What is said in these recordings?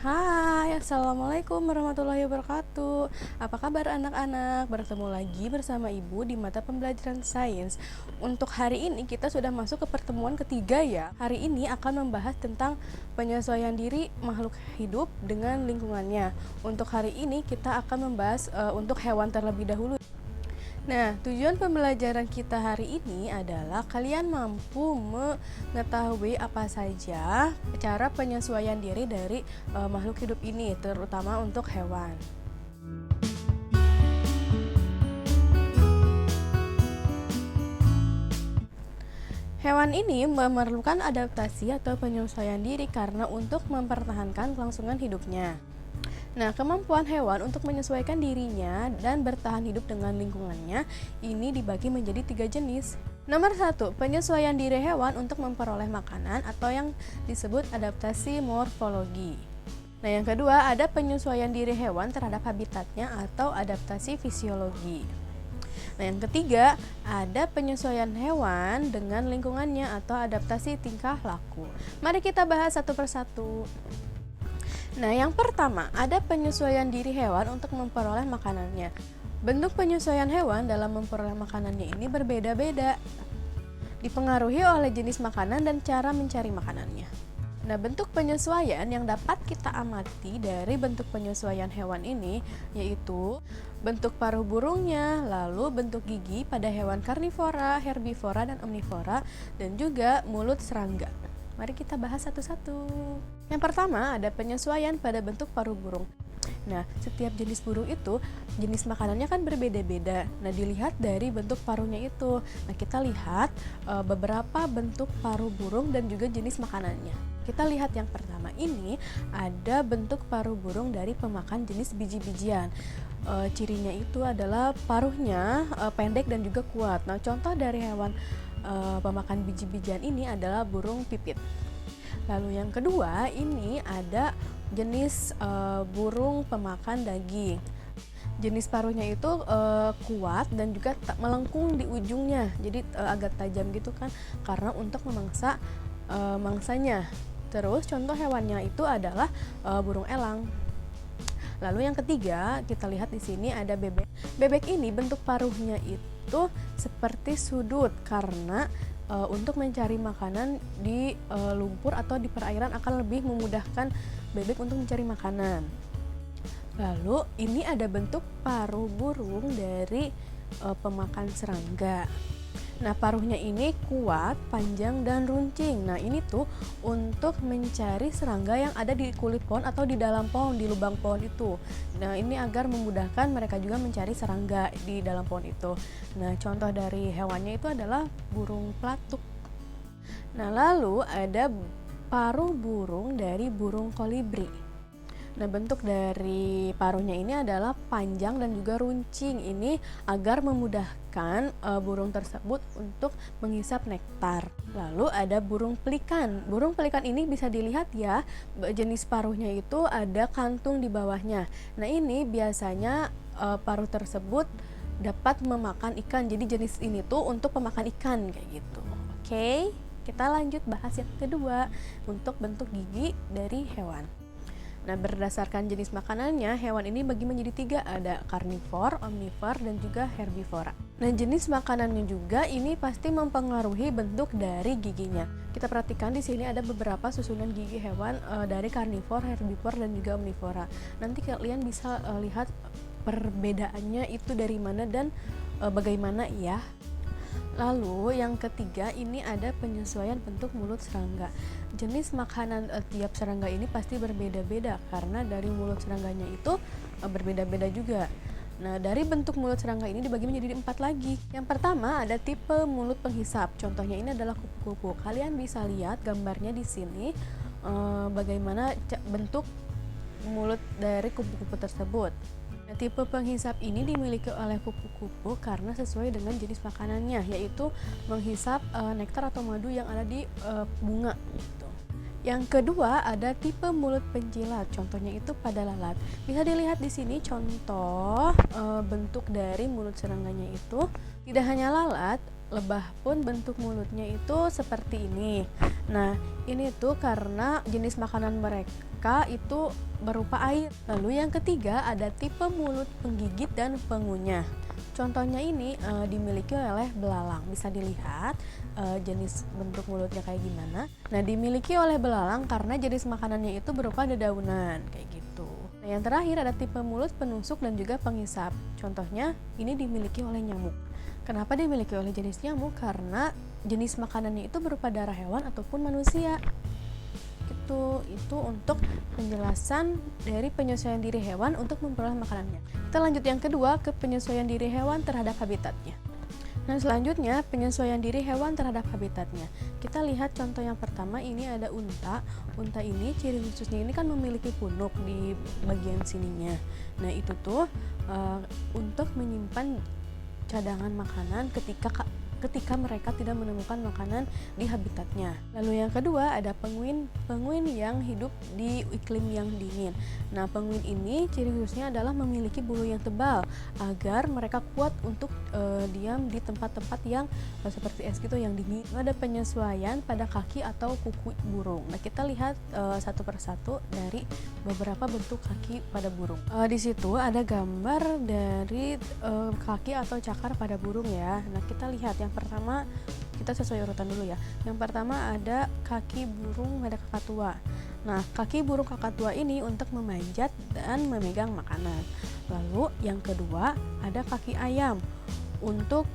Hai, Assalamualaikum warahmatullahi wabarakatuh. Apa kabar anak-anak? Bertemu lagi bersama Ibu di mata pembelajaran sains. Untuk hari ini kita sudah masuk ke pertemuan ketiga ya. Hari ini akan membahas tentang penyesuaian diri makhluk hidup dengan lingkungannya. Untuk hari ini kita akan membahas untuk hewan terlebih dahulu. Nah, tujuan pembelajaran kita hari ini adalah kalian mampu mengetahui apa saja cara penyesuaian diri dari makhluk hidup ini, terutama untuk hewan. Hewan ini memerlukan adaptasi atau penyesuaian diri karena untuk mempertahankan kelangsungan hidupnya. Nah, kemampuan hewan untuk menyesuaikan dirinya dan bertahan hidup dengan lingkungannya ini dibagi menjadi 3 jenis. Nomor 1, penyesuaian diri hewan untuk memperoleh makanan atau yang disebut adaptasi morfologi. Nah, yang kedua ada penyesuaian diri hewan terhadap habitatnya atau adaptasi fisiologi. Nah, yang ketiga ada penyesuaian hewan dengan lingkungannya atau adaptasi tingkah laku. Mari kita bahas satu persatu. Nah, yang pertama, ada penyesuaian diri hewan untuk memperoleh makanannya. Bentuk penyesuaian hewan dalam memperoleh makanannya ini berbeda-beda, dipengaruhi oleh jenis makanan dan cara mencari makanannya. Nah, bentuk penyesuaian yang dapat kita amati dari bentuk penyesuaian hewan ini yaitu bentuk paruh burungnya, lalu bentuk gigi pada hewan karnivora, herbivora, dan omnivora, dan juga mulut serangga. Mari kita bahas satu-satu. Yang pertama ada penyesuaian pada bentuk paruh burung. Nah, setiap jenis burung itu jenis makanannya kan berbeda-beda. Nah, dilihat dari bentuk paruhnya itu. Nah, kita lihat beberapa bentuk paruh burung dan juga jenis makanannya. Kita lihat yang pertama ini ada bentuk paruh burung dari pemakan jenis biji-bijian. Cirinya itu adalah paruhnya pendek dan juga kuat. Nah, contoh dari hewan pemakan biji-bijian ini adalah burung pipit. Lalu yang kedua ini ada jenis burung pemakan daging. Jenis paruhnya itu kuat dan juga melengkung di ujungnya, jadi agak tajam gitu kan, karena untuk memangsa mangsanya. Terus contoh hewannya itu adalah burung elang. Lalu yang ketiga kita lihat di sini ada bebek. Bebek ini bentuk paruhnya itu seperti sudut karena untuk mencari makanan di lumpur atau di perairan akan lebih memudahkan bebek untuk mencari makanan. Lalu ini ada bentuk paruh burung dari pemakan serangga. Nah, paruhnya ini kuat, panjang, dan runcing. Nah, ini tuh untuk mencari serangga yang ada di kulit pohon atau di dalam pohon, di lubang pohon itu. Nah, ini agar memudahkan mereka juga mencari serangga di dalam pohon itu. Nah, contoh dari hewannya itu adalah burung pelatuk. Nah, lalu ada paruh burung dari burung kolibri. Nah, bentuk dari paruhnya ini adalah panjang dan juga runcing. Ini agar memudahkan burung tersebut untuk menghisap nektar. Lalu ada burung pelikan. Burung pelikan ini bisa dilihat ya, jenis paruhnya itu ada kantung di bawahnya. Nah, ini biasanya paruh tersebut dapat memakan ikan. Jadi jenis ini tuh untuk pemakan ikan kayak gitu. Oke, kita lanjut bahas yang kedua untuk bentuk gigi dari hewan. Nah, berdasarkan jenis makanannya, hewan ini bagi menjadi 3, ada karnivor, omnivor, dan juga herbivora. Nah, jenis makanannya juga ini pasti mempengaruhi bentuk dari giginya. Kita perhatikan di sini ada beberapa susunan gigi hewan dari karnivor, herbivor, dan juga omnivora. Nanti kalian bisa lihat perbedaannya itu dari mana dan bagaimana ya. Lalu yang ketiga ini ada penyesuaian bentuk mulut serangga. Jenis makanan tiap serangga ini pasti berbeda-beda karena dari mulut serangganya itu berbeda-beda juga. Nah, dari bentuk mulut serangga ini dibagi menjadi 4 lagi. Yang pertama ada tipe mulut penghisap. Contohnya ini adalah kupu-kupu. Kalian bisa lihat gambarnya di sini bagaimana bentuk mulut dari kupu-kupu tersebut. Tipe penghisap ini dimiliki oleh kupu-kupu karena sesuai dengan jenis makanannya, yaitu menghisap nektar atau madu yang ada di bunga gitu. Yang kedua ada tipe mulut penjilat, contohnya itu pada lalat. Bisa dilihat di sini contoh bentuk dari mulut serangannya itu. Tidak hanya lalat, lebah pun bentuk mulutnya itu seperti ini. Nah, ini tuh karena jenis makanan mereka itu berupa air. Lalu yang ketiga ada tipe mulut penggigit dan pengunyah. Contohnya ini dimiliki oleh belalang. Bisa dilihat jenis bentuk mulutnya kayak gimana. Nah, dimiliki oleh belalang karena jenis makanannya itu berupa dedaunan kayak gitu. Nah, yang terakhir ada tipe mulut penusuk dan juga pengisap. Contohnya ini dimiliki oleh nyamuk. Kenapa dimiliki oleh jenis nyamuk? Karena jenis makanannya itu berupa darah hewan ataupun manusia. Itu untuk penjelasan dari penyesuaian diri hewan untuk memperoleh makanannya. Kita lanjut yang kedua ke penyesuaian diri hewan terhadap habitatnya. Nah, selanjutnya penyesuaian diri hewan terhadap habitatnya. Kita lihat contoh yang pertama, ini ada unta. Unta ini ciri khususnya ini kan memiliki punuk di bagian sininya. Nah, itu tuh untuk menyimpan cadangan makanan ketika mereka tidak menemukan makanan di habitatnya. Lalu yang kedua ada penguin yang hidup di iklim yang dingin. Nah, penguin ini ciri khususnya adalah memiliki bulu yang tebal agar mereka kuat untuk diam di tempat-tempat yang seperti es gitu yang dingin. Ada penyesuaian pada kaki atau kuku burung. Nah, kita lihat satu persatu dari beberapa bentuk kaki pada burung. Di situ ada gambar dari kaki atau cakar pada burung ya. Nah, kita lihat yang pertama, kita sesuai urutan dulu ya. Yang pertama ada kaki burung pada kakatua. Nah, kaki burung kakatua ini untuk memanjat dan memegang makanan. Lalu yang kedua ada kaki ayam untuk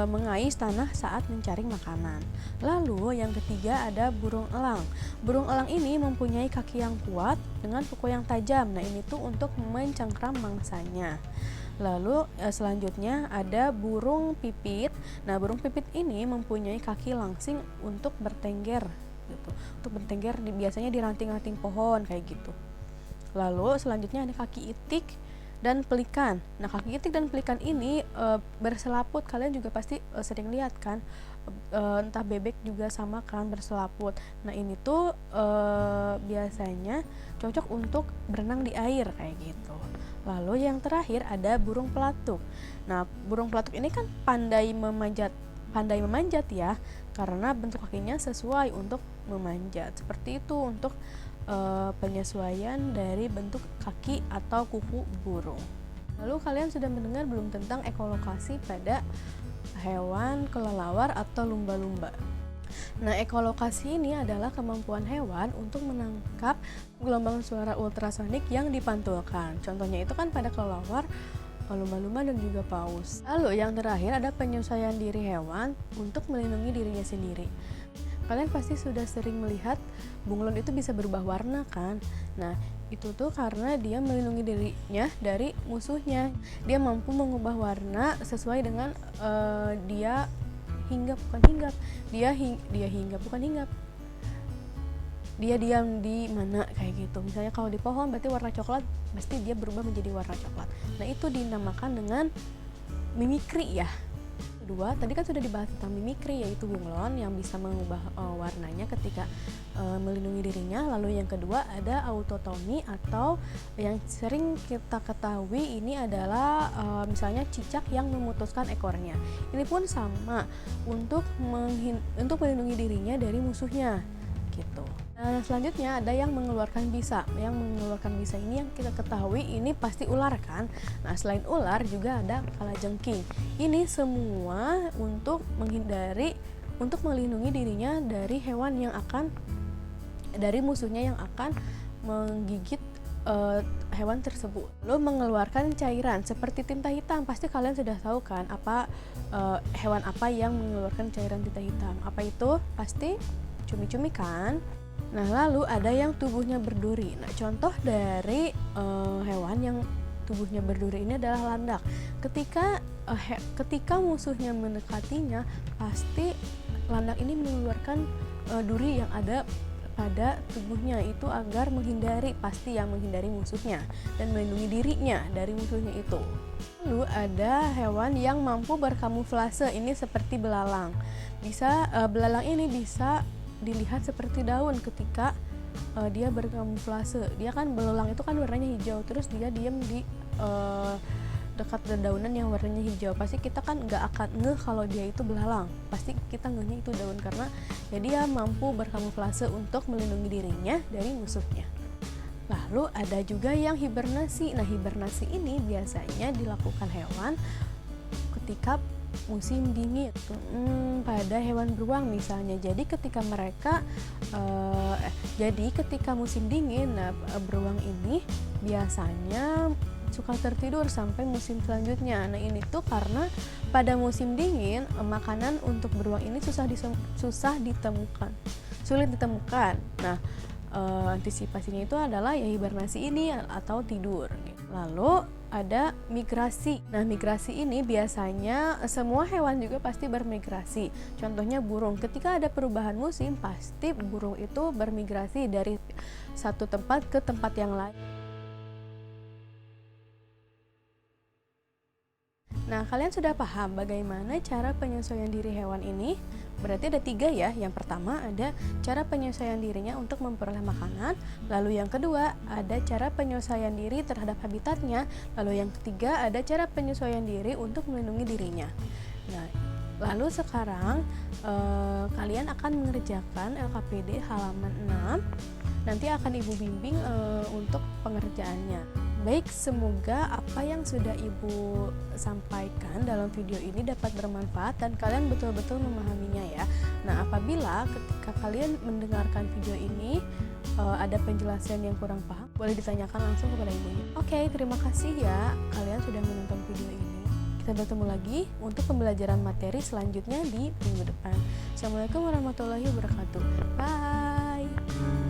mengais tanah saat mencari makanan. Lalu yang ketiga ada burung elang. Burung elang ini mempunyai kaki yang kuat dengan kuku yang tajam. Nah, ini tuh untuk mencengkram mangsanya. Lalu selanjutnya ada burung pipit. Nah, burung pipit ini mempunyai kaki langsing untuk bertengger gitu. Untuk bertengger biasanya di ranting-ranting pohon kayak gitu. Lalu selanjutnya ada kaki itik dan pelikan. Nah, kaki itik dan pelikan ini berselaput. Kalian juga pasti sering lihat kan, entah bebek juga sama kan berselaput. Nah, ini tuh biasanya cocok untuk berenang di air kayak gitu. Lalu yang terakhir ada burung pelatuk. Nah, burung pelatuk ini kan pandai memanjat ya, karena bentuk kakinya sesuai untuk memanjat. Seperti itu untuk penyesuaian dari bentuk kaki atau kuku burung. Lalu kalian sudah mendengar belum tentang ekolokasi pada hewan kelelawar atau lumba-lumba? Nah, ekolokasi ini adalah kemampuan hewan untuk menangkap gelombang suara ultrasonik yang dipantulkan. Contohnya itu kan pada kelelawar, lumba-lumba dan juga paus. Lalu yang terakhir ada penyesuaian diri hewan untuk melindungi dirinya sendiri. Kalian pasti sudah sering melihat bunglon itu bisa berubah warna kan? Nah, itu tuh karena dia melindungi dirinya dari musuhnya. Dia mampu mengubah warna sesuai dengan dia diam di mana kayak gitu. Misalnya kalau di pohon berarti warna coklat, pasti dia berubah menjadi warna coklat. Nah, itu dinamakan dengan mimikri ya. Kedua, tadi kan sudah dibahas tentang mimikri, yaitu bunglon yang bisa mengubah warnanya ketika melindungi dirinya. Lalu yang kedua ada autotomi, atau yang sering kita ketahui ini adalah misalnya cicak yang memutuskan ekornya. Ini pun sama untuk melindungi dirinya dari musuhnya gitu. Nah, selanjutnya ada yang mengeluarkan bisa. Yang mengeluarkan bisa ini yang kita ketahui ini pasti ular kan. Nah, selain ular juga ada kalajengking. Ini semua untuk melindungi dirinya dari dari musuhnya yang akan menggigit hewan tersebut. Lalu mengeluarkan cairan seperti tinta hitam. Pasti kalian sudah tahu kan hewan apa yang mengeluarkan cairan tinta hitam. Apa itu? Pasti cumi-cumi kan. Nah, lalu ada yang tubuhnya berduri. Nah, contoh dari hewan yang tubuhnya berduri ini adalah landak. Ketika musuhnya mendekatinya, pasti landak ini mengeluarkan duri yang ada pada tubuhnya itu agar menghindari musuhnya dan melindungi dirinya dari musuhnya itu. Lalu ada hewan yang mampu berkamuflase, ini seperti belalang. Belalang ini bisa dilihat seperti daun ketika dia berkamuflase. Dia kan belalang itu kan warnanya hijau, terus dia diam di dekat dedaunan yang warnanya hijau, pasti kita kan nggak akan ngeh kalau dia itu belalang, pasti kita ngehnya itu daun, karena ya dia mampu berkamuflase untuk melindungi dirinya dari musuhnya. Lalu ada juga yang hibernasi. Nah, hibernasi ini biasanya dilakukan hewan ketika musim dingin, pada hewan beruang misalnya. Jadi ketika musim dingin, beruang ini biasanya suka tertidur sampai musim selanjutnya. Nah, ini tuh karena pada musim dingin makanan untuk beruang ini sulit ditemukan. Nah, antisipasinya itu adalah ya hibernasi ini atau tidur. Lalu ada migrasi. Nah, migrasi ini biasanya semua hewan juga pasti bermigrasi. Contohnya burung. Ketika ada perubahan musim, pasti burung itu bermigrasi dari satu tempat ke tempat yang lain. Nah, kalian sudah paham bagaimana cara penyesuaian diri hewan ini? Berarti ada 3 ya. Yang pertama ada cara penyesuaian dirinya untuk memperoleh makanan. Lalu yang kedua ada cara penyesuaian diri terhadap habitatnya. Lalu yang ketiga ada cara penyesuaian diri untuk melindungi dirinya. Nah, lalu sekarang kalian akan mengerjakan LKPD halaman 6. Nanti akan Ibu bimbing untuk pengerjaannya. Baik, semoga apa yang sudah Ibu sampaikan dalam video ini dapat bermanfaat dan kalian betul-betul memahaminya ya. Nah, apabila ketika kalian mendengarkan video ini ada penjelasan yang kurang paham, boleh ditanyakan langsung kepada ibunya. Oke, terima kasih ya kalian sudah menonton video ini. Kita bertemu lagi untuk pembelajaran materi selanjutnya di minggu depan. Assalamualaikum warahmatullahi wabarakatuh. Bye.